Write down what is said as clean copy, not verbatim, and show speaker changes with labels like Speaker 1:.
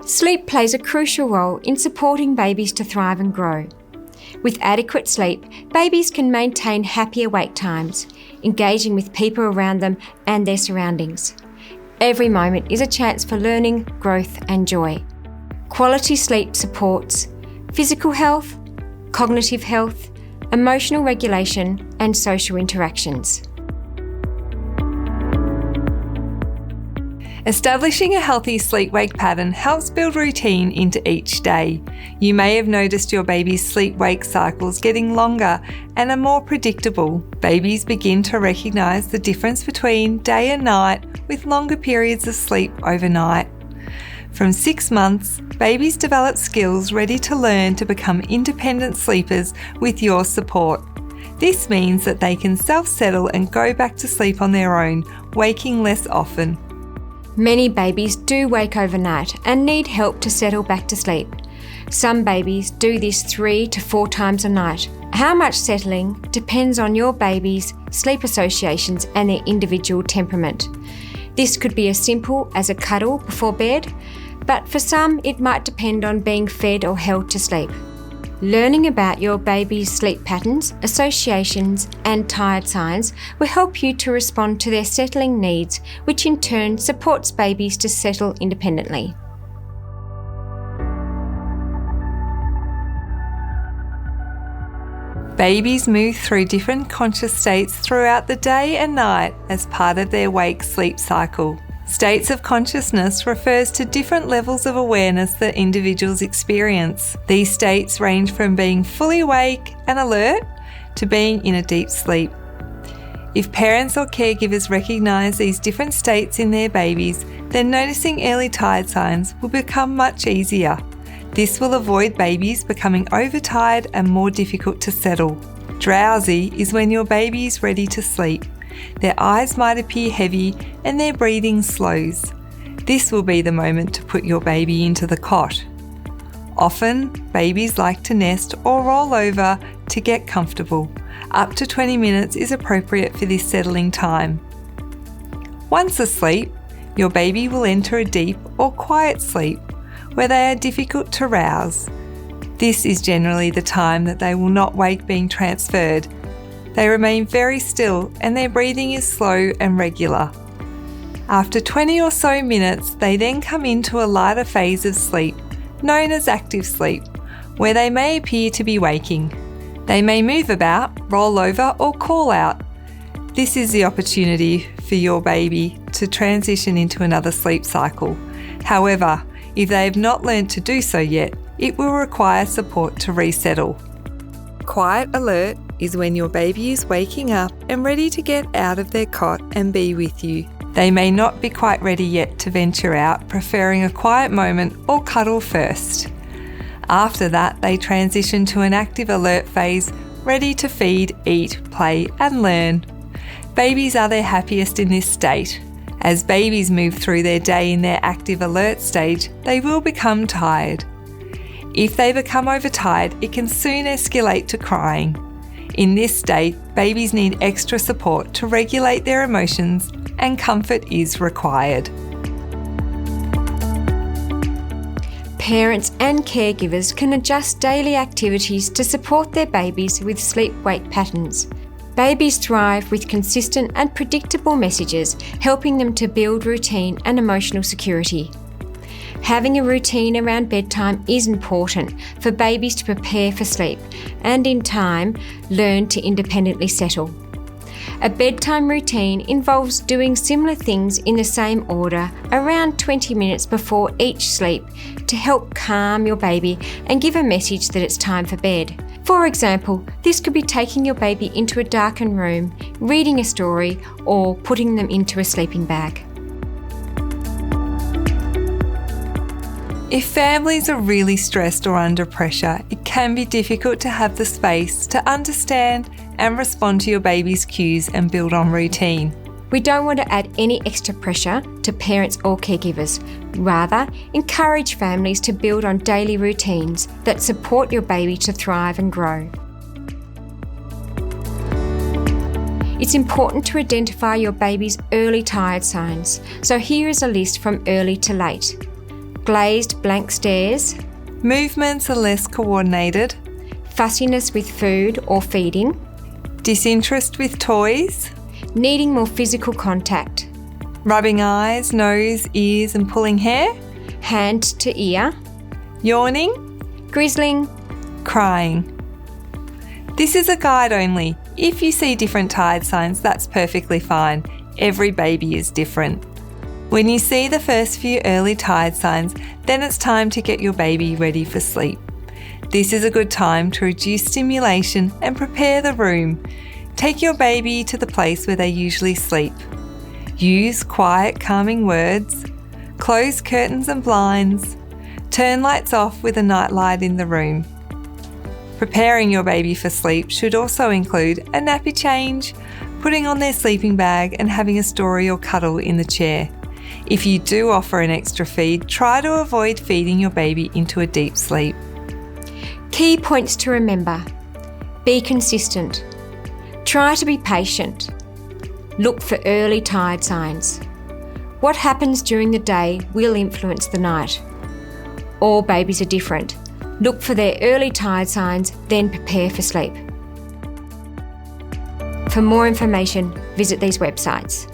Speaker 1: Sleep plays a crucial role in supporting babies to thrive and grow. With adequate sleep, babies can maintain happy awake times, engaging with people around them and their surroundings. Every moment is a chance for learning, growth and joy. Quality sleep supports physical health, cognitive health, emotional regulation and social interactions.
Speaker 2: Establishing a healthy sleep-wake pattern helps build routine into each day. You may have noticed your baby's sleep-wake cycles getting longer and are more predictable. Babies begin to recognise the difference between day and night with longer periods of sleep overnight. From 6 months, babies develop skills ready to learn to become independent sleepers with your support. This means that they can self-settle and go back to sleep on their own, waking less often.
Speaker 1: Many babies do wake overnight and need help to settle back to sleep. Some babies do this 3 to 4 times a night. How much settling depends on your baby's sleep associations and their individual temperament. This could be as simple as a cuddle before bed, but for some it might depend on being fed or held to sleep. Learning about your baby's sleep patterns, associations and tired signs will help you to respond to their settling needs, which in turn supports babies to settle independently.
Speaker 2: Babies move through different conscious states throughout the day and night as part of their wake-sleep cycle. States of consciousness refers to different levels of awareness that individuals experience. These states range from being fully awake and alert to being in a deep sleep. If parents or caregivers recognise these different states in their babies, then noticing early tired signs will become much easier. This will avoid babies becoming overtired and more difficult to settle. Drowsy is when your baby is ready to sleep. Their eyes might appear heavy and their breathing slows. This will be the moment to put your baby into the cot. Often, babies like to nest or roll over to get comfortable. Up to 20 minutes is appropriate for this settling time. Once asleep, your baby will enter a deep or quiet sleep where they are difficult to rouse. This is generally the time that they will not wake being transferred. They remain very still and their breathing is slow and regular. After 20 or so minutes, they then come into a lighter phase of sleep, known as active sleep, where they may appear to be waking. They may move about, roll over or call out. This is the opportunity for your baby to transition into another sleep cycle. However, if they have not learned to do so yet, it will require support to resettle. Quiet alert is when your baby is waking up and ready to get out of their cot and be with you. They may not be quite ready yet to venture out, preferring a quiet moment or cuddle first. After that, they transition to an active alert phase, ready to feed, eat, play and learn. Babies are their happiest in this state. As babies move through their day in their active alert stage, they will become tired. If they become overtired, it can soon escalate to crying. In this state, babies need extra support to regulate their emotions and comfort is required.
Speaker 1: Parents and caregivers can adjust daily activities to support their babies with sleep-wake patterns. Babies thrive with consistent and predictable messages, helping them to build routine and emotional security. Having a routine around bedtime is important for babies to prepare for sleep and in time learn to independently settle. A bedtime routine involves doing similar things in the same order around 20 minutes before each sleep to help calm your baby and give a message that it's time for bed. For example, this could be taking your baby into a darkened room, reading a story, or putting them into a sleeping bag.
Speaker 2: If families are really stressed or under pressure, it can be difficult to have the space to understand and respond to your baby's cues and build on routine.
Speaker 1: We don't want to add any extra pressure to parents or caregivers. Rather, encourage families to build on daily routines that support your baby to thrive and grow. It's important to identify your baby's early tired signs, so here is a list from early to late. glazed blank stares,
Speaker 2: movements are less coordinated,
Speaker 1: fussiness with food or feeding,
Speaker 2: disinterest with toys,
Speaker 1: needing more physical contact,
Speaker 2: rubbing eyes, nose, ears and pulling hair,
Speaker 1: hand to ear,
Speaker 2: yawning,
Speaker 1: grizzling,
Speaker 2: crying. This is a guide only. If you see different tired signs, that's perfectly fine. Every baby is different. When you see the first few early tired signs, then it's time to get your baby ready for sleep. This is a good time to reduce stimulation and prepare the room. Take your baby to the place where they usually sleep. Use quiet, calming words. Close curtains and blinds. Turn lights off with a nightlight in the room. Preparing your baby for sleep should also include a nappy change, putting on their sleeping bag and having a story or cuddle in the chair. If you do offer an extra feed, try to avoid feeding your baby into a deep sleep.
Speaker 1: Key points to remember. Be consistent. Try to be patient. Look for early tired signs. What happens during the day will influence the night. All babies are different. Look for their early tired signs, then prepare for sleep. For more information, visit these websites.